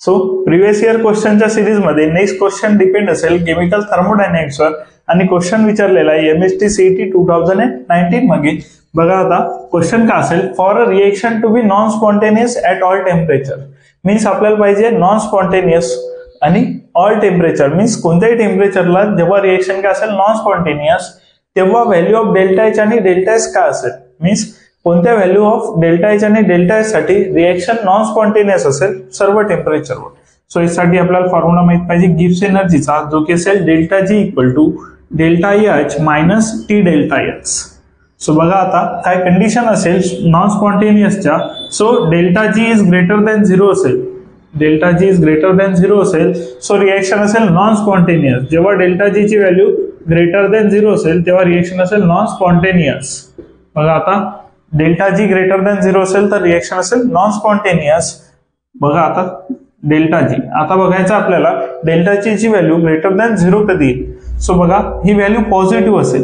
So previous year क्वेश्चनच्या series मध्ये next question depend असेल chemical थर्मोडायनॅमिक्सवर आणि क्वेश्चन विचारलेला आहे MST CET 2019 मध्ये. बघा आता क्वेश्चन का असेल, for a reaction to be non spontaneous at all temperature. Means आपल्याला पाहिजे नॉन स्पॉन्टेनियस आणि ऑल टेम्परेचर. मीन्स कोणत्याही टेम्परेचरला जेव्हा रिएक्शन काय असेल नॉन स्पॉन्टेनियस तेव्हा व्हॅल्यू ऑफ डेल्टा एच आणि डेल्टा एस काय असेल. मीन्स कोणत्या व्हॅल्यू ऑफ डेल्टा एच आणि डेल्टा एस साठी रिएक्शन नॉन स्पॉन्टेनियस असेल सर्व टेम्परेचरवर. सो यासाठी आपल्याला फॉर्म्युला माहित पाहिजे गिब्स एनर्जीचा, जो की असेल delta G equal to delta H minus T delta H. So बघा आता काय कंडिशन असेल नॉन स्पॉन्टेनियसच्या. So delta G is greater than 0 असेल, delta G is greater than 0 असेल. सो रिएक्शन असेल नॉन स्पॉन्टेनियस. जेव्हा डेल्टा जी ची व्हॅल्यू ग्रेटर दॅन 0 असेल तेव्हा रिएक्शन असेल नॉन स्पॉन्टेनियस. बघा आता डेल्टा जी ग्रेटर दॅन 0 असेल तर रिएक्शन असेल नॉन स्पॉन्टेनियस. बघा आता डेल्टा जी, आता बघायचं आपल्याला डेल्टा जी ची व्हॅल्यू ग्रेटर दॅन 0 कधी येईल. सो बघा ही व्हॅल्यू पॉझिटिव्ह असेल,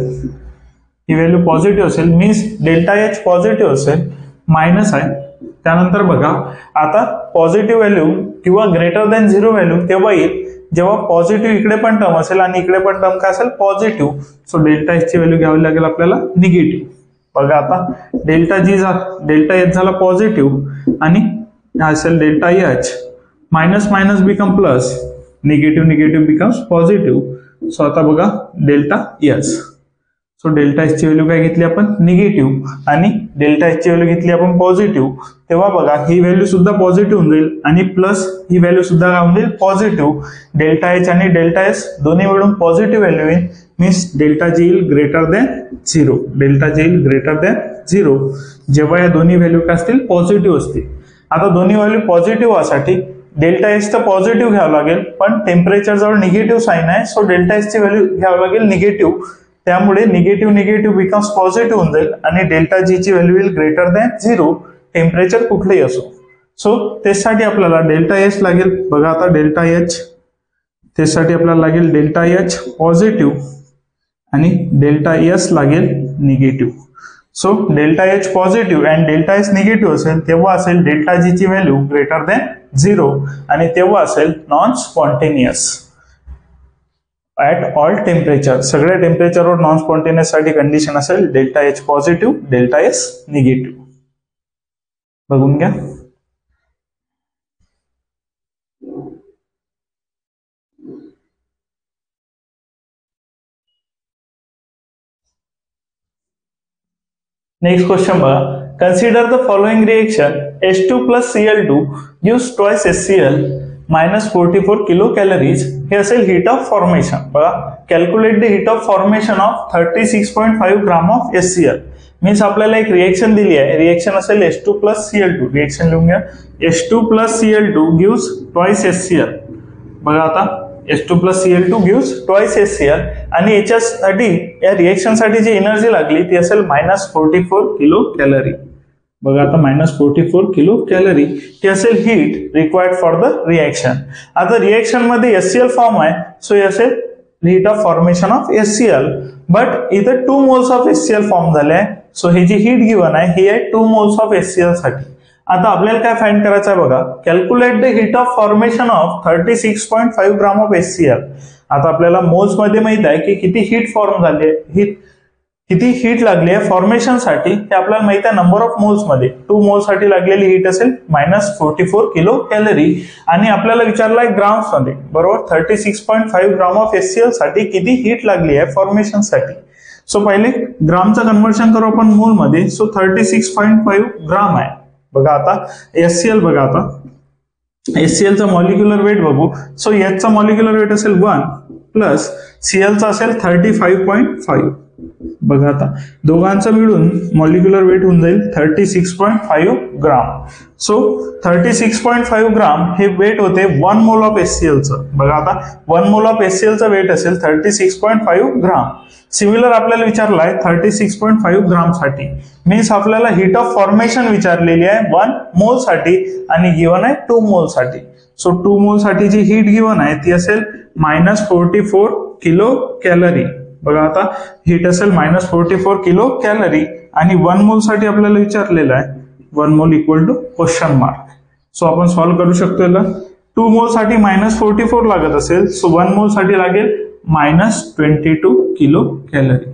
ही व्हॅल्यू पॉझिटिव्ह असेल. मीन्स डेल्टा एच पॉझिटिव्ह असेल, मायनस आहे. त्यानंतर बघा आता पॉझिटिव्ह व्हॅल्यू किंवा ग्रेटर दॅन 0 व्हॅल्यू तेव्हा येईल जेव्हा पॉझिटिव्ह इकडे पण टर्म असेल आणि इकडे पण टर्म काय असेल पॉझिटिव्ह. सो डेल्टा एच ची व्हॅल्यू घ्यावी लागेल आपल्याला निगेटिव्ह. बघा आता डेल्टा एच झाला पॉझिटिव्ह आणि हा असेल delta H, minus minus become plus, negative becomes positive. So आता बघा delta H. So delta H ची व्हॅल्यू काय घेतली आपण निगेटिव्ह आणि डेल्टा एच ची व्हॅल्यू घेतली आपण पॉझिटिव्ह. तेव्हा बघा ही व्हॅल्यू सुद्धा पॉझिटिव्ह होऊन जाईल आणि प्लस ही व्हॅल्यू सुद्धा काय होऊन जाईल पॉझिटिव्ह. डेल्टा एच आणि डेल्टा एस दोन्ही मिळून पॉझिटिव्ह व्हॅल्यू येईल. मीन्स डेल्टा जी येईल ग्रेटर दॅन 0, डेल्टा जी येईल ग्रेटर दॅन 0 जेव्हा या दोन्ही व्हॅल्यू काय असतील पॉझिटिव्ह असतील. आता दोन्ही व्हॅल्यू पॉझिटिव्ह व्हासाठी डेल्टा एच तर पॉझिटिव्ह घ्यावं लागेल, पण टेम्परेचर जवळ निगेटिव्ह साइन आहे. सो डेल्टा एच ची व्हॅल्यू घ्यावं लागेल निगेटिव्ह. त्यामुळे निगेटिव्ह बिकम्स पॉझिटिव्ह होऊन जाईल आणि डेल्टा जी ची व्हॅल्यू येईल ग्रेटर दॅन 0 टेम्परेचर कुठलंही असो. सो त्यासाठी आपल्याला डेल्टा एच लागेल. बघा आता डेल्टा एच, त्यासाठी आपल्याला लागेल डेल्टा एच पॉझिटिव्ह आणि डेल्टा एस लागेल negative. So delta H positive and delta S negative असेल तेव्हा असेल डेल्टा जी ची व्हॅल्यू ग्रेटर दॅन 0 आणि तेव्हा असेल non spontaneous at all temperature. सगळ्या टेम्परेचरवर नॉन स्पॉन्टेनियस साठी कंडिशन असेल delta H positive delta S negative. बघून घ्या. नेक्स्ट क्वेश्चन बघा, consider the following reaction H2 plus Cl2 gives twice HCl minus 44 kilo calories. हे असेल हीट ऑफ फॉर्मेशन. बघा calculate the heat of formation of 36.5 gram of HCl. Means आपल्याला एक reaction दिली आहे, रिएक्शन असेल H2 plus Cl2. रिएक्शन लिहून घ्या, H2 plus Cl2 gives twice HCl. बघा आता H2 plus Cl2 gives twice HCl आणि याच्यासाठी या रिएक्शन साठी जी एनर्जी लागली ती असेल -44 किलो कॅलरी. बघा आता -44 किलो कॅलरी ही असेल heat required for the reaction. आता रिएक्शन मध्ये HCl फॉर्म आहे, सो हे असेल heat of formation of HCl. But इथे 2 मोल्स ऑफ HCl फॉर्म झाले आहे. सो ही जी हीट गिवन आहे ही आहे 2 मोल्स ऑफ HCl साठी. आता आपल्याला काय फाइंड करायचं आहे बघा, calculate the heat of formation of 36.5 gram of HCl. आता आपल्याला मोल्स मध्ये माहित आहे की किती हीट फॉर्म झाली आहे, किती हीट लागली आहे फॉर्मेशन साठी हे आपल्याला माहित आहे नंबर ऑफ मोल्स मध्ये. 2 मोल्स साठी लागलेली हीट असेल -44 किलो कॅलरी आणि आपल्याला विचारलं आहे ग्राम्स मध्ये. बरोबर 36.5 ग्राम ऑफ HCl साठी किती हीट लागली आहे फॉर्मेशन साठी. सो पहिले ग्रामचं कन्व्हर्शन करू आपण मोल मध्ये. सो 36.5 ग्राम आहे. बघा आता HCl, बघा आता HCl चा मॉलिक्युलर वेट बघू. सो H चा मॉलिक्युलर वेट असेल 1 प्लस Cl चा असेल 35.5. बघा आता दोघांचं मिळून मॉलिक्युलर वेट होऊन जाईल 36.5 ग्राम. सो 36.5 ग्राम हे वेट होते 1 मोल ऑफ HCl चं. बघा आता 1 मोल ऑफ HCl चं वेट असेल 36.5 ग्राम. सिमिलर आपल्याला विचारलं आहे 36.5 ग्राम साठी. मीन्स आपल्याला हीट ऑफ फॉर्मेशन विचारलेली आहे 1 मोल साठी आणि गिवन आहे 2 मोल साठी. सो 2 मोल साठी जी हीट गिवन आहे ती असेल -44 किलो कॅलरी. बघा आता हीट असेल -44 किलो कॅलरी आणि 1 मोल साठी आपल्याला विचारलेलं आहे 1 mole equal to question mark. So आपण सॉल्व्ह करू शकतो याला. 2 मोल साठी -44 लागत असेल, सो 1 मोल साठी लागेल -22 किलो कॅलरी.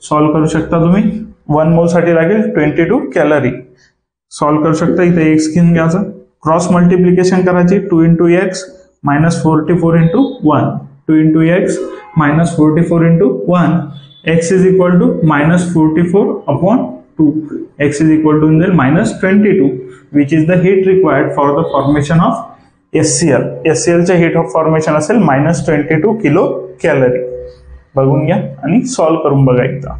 सॉल्व्ह करू शकता तुम्ही. 1 मोल साठी लागेल 22 कॅलरी. सॉल्व्ह करू शकता. इथे x घेऊन घ्यायचं, क्रॉस मल्टिप्लिकेशन करायची. 2 × x -44 × 1, 2 × x -44 × 1, x is equal to -44 upon 2. X is equal to -22, which is the heat required for the formation of SCl. SCl चे heat of formation असेल -22 किलो कॅलरी. बघून घ्या आणि सॉल्व्ह करून बघा एकदा.